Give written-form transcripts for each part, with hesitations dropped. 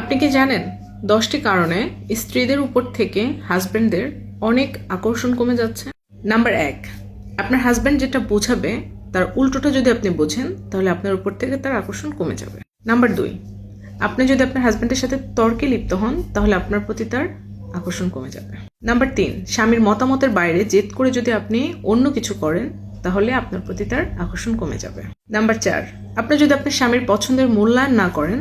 আপনি কি জানেন 10টি কারণে স্ত্রীদের উপর থেকে হাজবেন্ডদের অনেক আকর্ষণ কমে যাচ্ছে? নাম্বার 1, আপনার হাজবেন্ড যেটা বোঝাবে তার উল্টোটা যদি আপনি বোঝেন তাহলে আপনার উপর থেকে তার আকর্ষণ কমে যাবে। নাম্বার 2, আপনি যদি আপনার হাজবেন্ডের সাথে তর্কে লিপ্ত হন তাহলে আপনার প্রতি তার আকর্ষণ কমে যাবে। নাম্বার 3, স্বামীর মতামতের বাইরে জেদ করে যদি আপনি অন্য কিছু করেন তাহলে আপনার প্রতি তার আকর্ষণ কমে যাবে। নাম্বার 4, আপনি যদি আপনার স্বামীর পছন্দের মূল্যায়ন না করেন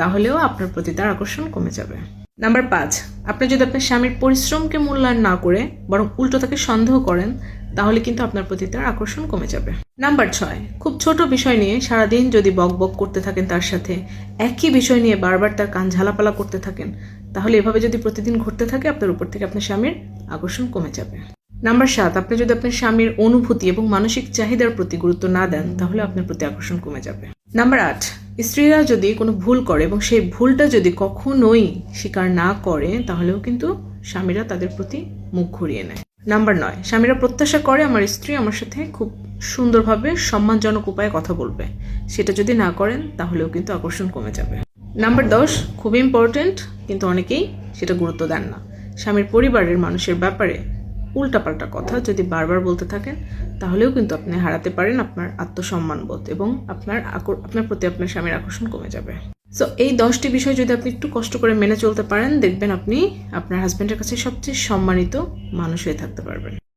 তাহলেও আপনার প্রতি তার আকর্ষণ কমে যাবে। নাম্বার 5, আপনি যদি আপনার স্বামীর পরিশ্রমকে মূল্যায়ন না করে বরং উল্টো তাকে সন্দেহ করেন তাহলে কিন্তু আপনার প্রতি তার আকর্ষণ কমে যাবে। নাম্বার 6, খুব ছোট বিষয় নিয়ে সারাদিন যদি বক বক করতে থাকেন তার সাথে, একই বিষয় নিয়ে বারবার তার কান ঝালাপালা করতে থাকেন, তাহলে এভাবে যদি প্রতিদিন ঘটতে থাকে আপনার উপর থেকে আপনার স্বামীর আকর্ষণ কমে যাবে। নাম্বার 7, আপনি যদি আপনার স্বামীর অনুভূতি এবং মানসিক চাহিদার প্রতি গুরুত্ব না দেন তাহলে আপনার প্রতি আকর্ষণ কমে যাবে। নাম্বার 8, স্ত্রীরা যদি কোনো ভুল করে এবং সেই ভুলটা যদি কখনোই স্বীকার না করে তাহলেও কিন্তু স্বামীরা তাদের প্রতি মুখ ঘুরিয়ে নেয়। নাম্বার 9, স্বামীরা প্রত্যাশা করে আমার স্ত্রী আমার সাথে খুব সুন্দরভাবে সম্মানজনক উপায়ে কথা বলবে, সেটা যদি না করেন তাহলেও কিন্তু আকর্ষণ কমে যাবে। নাম্বার 10, খুব ইম্পর্টেন্ট, কিন্তু অনেকেই সেটা গুরুত্ব দেন না, স্বামীর পরিবারের মানুষের ব্যাপারে উল্টাপাল্টা কথা যদি বারবার বলতে থাকেন তাহলেও কিন্তু আপনি হারাতে পারেন আপনার আত্মসম্মান বোধ এবং আপনার প্রতি আপনার স্বামীর আকর্ষণ কমে যাবে। সো এই 10টি বিষয় যদি আপনি একটু কষ্ট করে মেনে চলতে পারেন দেখবেন আপনি আপনার হাজবেন্ডের কাছে সবচেয়ে সম্মানিত মানুষ হয়ে থাকতে পারবেন।